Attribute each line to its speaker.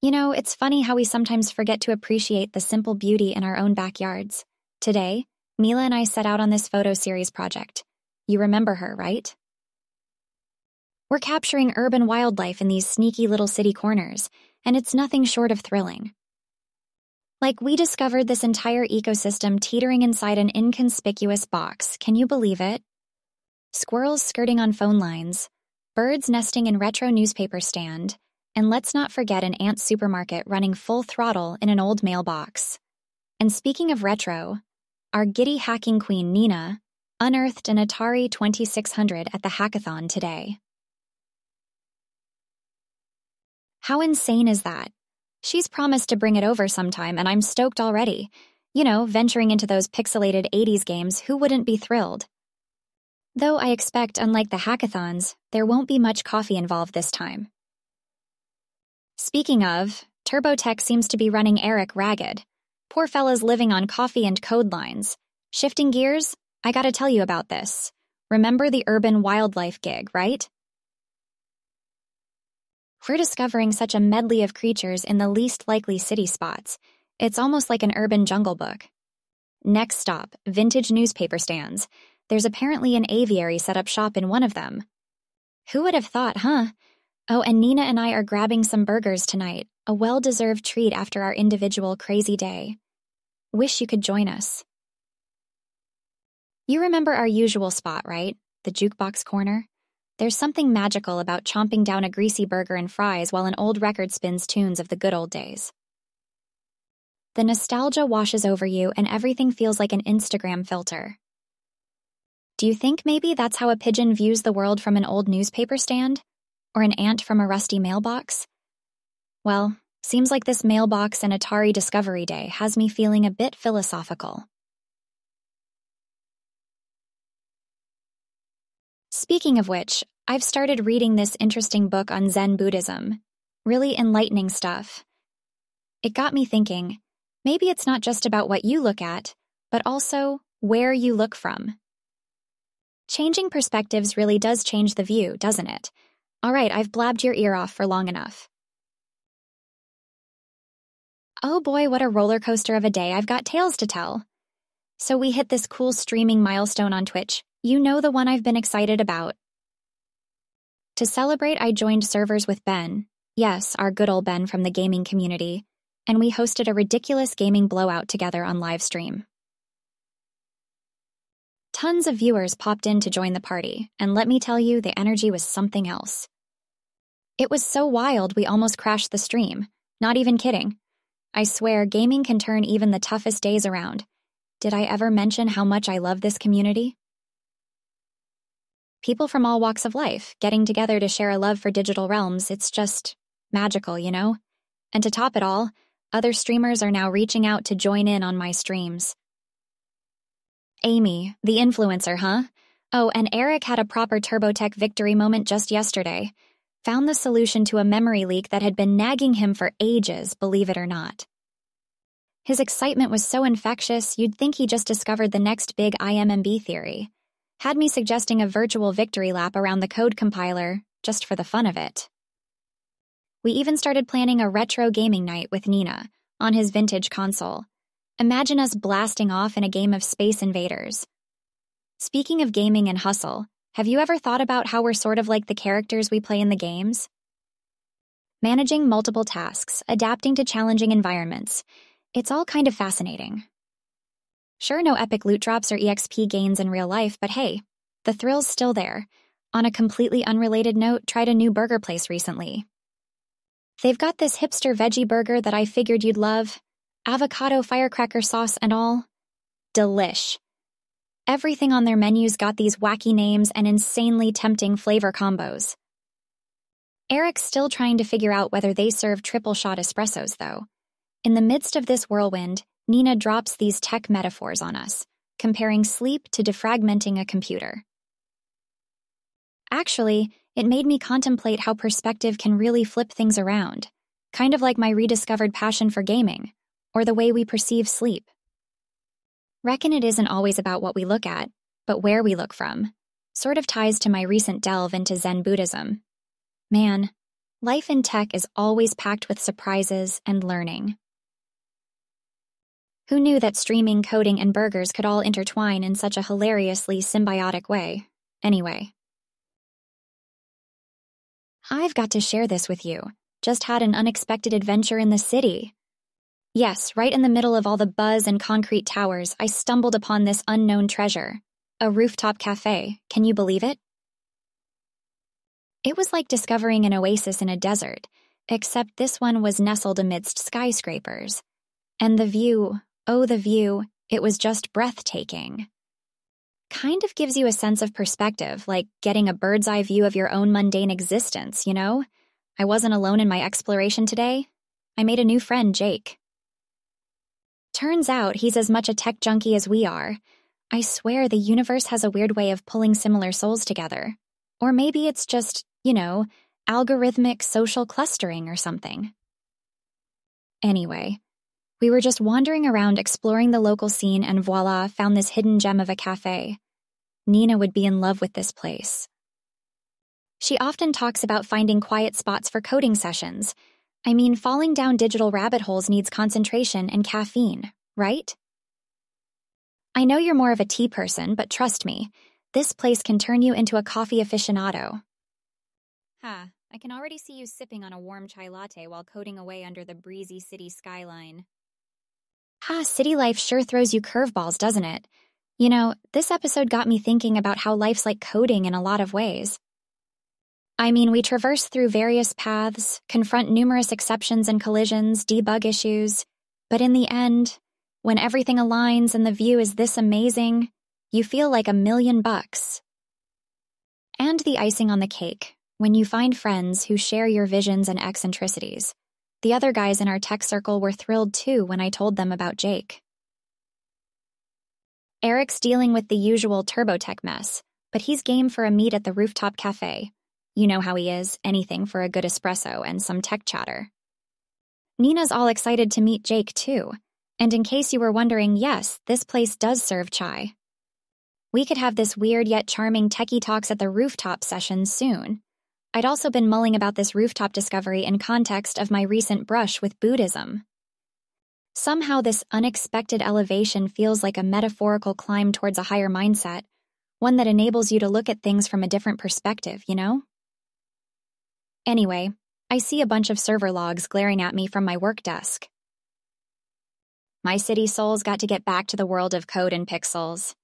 Speaker 1: It's funny how we sometimes forget to appreciate the simple beauty in our own backyards. Today, Mila and I set out on this photo series project. You remember her, right? We're capturing urban wildlife in these sneaky little city corners, and it's nothing short of thrilling. We discovered this entire ecosystem teetering inside an inconspicuous box. Can you believe it? Squirrels skirting on phone lines, birds nesting in retro newspaper stand, and let's not forget an ant supermarket running full throttle in an old mailbox. And speaking of retro, our giddy hacking queen Nina unearthed an Atari 2600 at the hackathon today. How insane is that? She's promised to bring it over sometime, and I'm stoked already. Venturing into those pixelated 80s games, who wouldn't be thrilled? Though I expect, unlike the hackathons, there won't be much coffee involved this time. Speaking of, TurboTech seems to be running Eric ragged. Poor fella's living on coffee and code lines. Shifting gears, I gotta tell you about this. Remember the urban wildlife gig, right? We're discovering such a medley of creatures in the least likely city spots. It's almost like an urban jungle book. Next stop, vintage newspaper stands. There's apparently an aviary set up shop in one of them. Who would have thought, huh? Oh, and Nina and I are grabbing some burgers tonight, a well-deserved treat after our individual crazy day. Wish you could join us. You remember our usual spot, right? The jukebox corner? There's something magical about chomping down a greasy burger and fries while an old record spins tunes of the good old days. The nostalgia washes over you and everything feels like an Instagram filter. Do you think maybe that's how a pigeon views the world from an old newspaper stand? Or an ant from a rusty mailbox? Well, seems like this mailbox and Atari Discovery Day has me feeling a bit philosophical. Speaking of which, I've started reading this interesting book on Zen Buddhism. Really enlightening stuff. It got me thinking, maybe it's not just about what you look at, but also where you look from. Changing perspectives really does change the view, doesn't it? All right, I've blabbed your ear off for long enough. Oh boy, what a roller coaster of a day. I've got tales to tell. So we hit this cool streaming milestone on Twitch. You know, the one I've been excited about. To celebrate, I joined servers with Ben. Yes, our good old Ben from the gaming community. And we hosted a ridiculous gaming blowout together on live stream. Tons of viewers popped in to join the party, and let me tell you, the energy was something else. It was so wild we almost crashed the stream. Not even kidding. I swear, gaming can turn even the toughest days around. Did I ever mention how much I love this community? People from all walks of life, getting together to share a love for digital realms, it's just magical, you know? And to top it all, other streamers are now reaching out to join in on my streams. Amy, the influencer, huh? Oh, and Eric had a proper TurboTech victory moment just yesterday. Found the solution to a memory leak that had been nagging him for ages, believe it or not. His excitement was so infectious, you'd think he just discovered the next big IMMB theory. Had me suggesting a virtual victory lap around the code compiler, just for the fun of it. We even started planning a retro gaming night with Nina, on his vintage console. Imagine us blasting off in a game of Space Invaders. Speaking of gaming and hustle, have you ever thought about how we're sort of like the characters we play in the games? Managing multiple tasks, adapting to challenging environments. It's all kind of fascinating. Sure, no epic loot drops or EXP gains in real life, but hey, the thrill's still there. On a completely unrelated note, tried a new burger place recently. They've got this hipster veggie burger that I figured you'd love. Avocado firecracker sauce and all. Delish. Everything on their menus got these wacky names and insanely tempting flavor combos. Eric's still trying to figure out whether they serve triple shot espressos, though. In the midst of this whirlwind, Nina drops these tech metaphors on us, comparing sleep to defragmenting a computer. Actually, it made me contemplate how perspective can really flip things around, kind of like my rediscovered passion for gaming, or the way we perceive sleep. Reckon it isn't always about what we look at, but where we look from. Sort of ties to my recent delve into Zen Buddhism. Man, Life in tech is always packed with surprises and learning. Who knew that streaming, coding, and burgers could all intertwine in such a hilariously symbiotic way? Anyway. I've got to share this with you. Just had an unexpected adventure in the city. Yes, right in the middle of all the buzz and concrete towers, I stumbled upon this unknown treasure. A rooftop cafe. Can you believe it? It was like discovering an oasis in a desert, except this one was nestled amidst skyscrapers. And the view, oh the view, it was just breathtaking. Kind of gives you a sense of perspective, like getting a bird's eye view of your own mundane existence, you know? I wasn't alone in my exploration today. I made a new friend, Jake. Turns out he's as much a tech junkie as we are. I swear the universe has a weird way of pulling similar souls together. Or maybe it's just, algorithmic social clustering or something. Anyway, we were just wandering around exploring the local scene and voila, found this hidden gem of a cafe. Nina would be in love with this place. She often talks about finding quiet spots for coding sessions. I mean, falling down digital rabbit holes needs concentration and caffeine, right? I know you're more of a tea person, but trust me, this place can turn you into a coffee aficionado. I can already see you sipping on a warm chai latte while coding away under the breezy city skyline. City life sure throws you curveballs, doesn't it? This episode got me thinking about how life's like coding in a lot of ways. I mean, we traverse through various paths, confront numerous exceptions and collisions, debug issues, but in the end, when everything aligns and the view is this amazing, you feel like $1,000,000. And the icing on the cake, when you find friends who share your visions and eccentricities. The other guys in our tech circle were thrilled too when I told them about Jake. Eric's dealing with the usual TurboTech mess, but he's game for a meet at the rooftop cafe. You know how he is, anything for a good espresso and some tech chatter. Nina's all excited to meet Jake too, and in case you were wondering, yes, this place does serve chai. We could have this weird yet charming techie talks at the rooftop session soon. I'd also been mulling about this rooftop discovery in context of my recent brush with Buddhism. Somehow this unexpected elevation feels like a metaphorical climb towards a higher mindset, one that enables you to look at things from a different perspective, you know? Anyway, I see a bunch of server logs glaring at me from my work desk. My city souls got to get back to the world of code and pixels.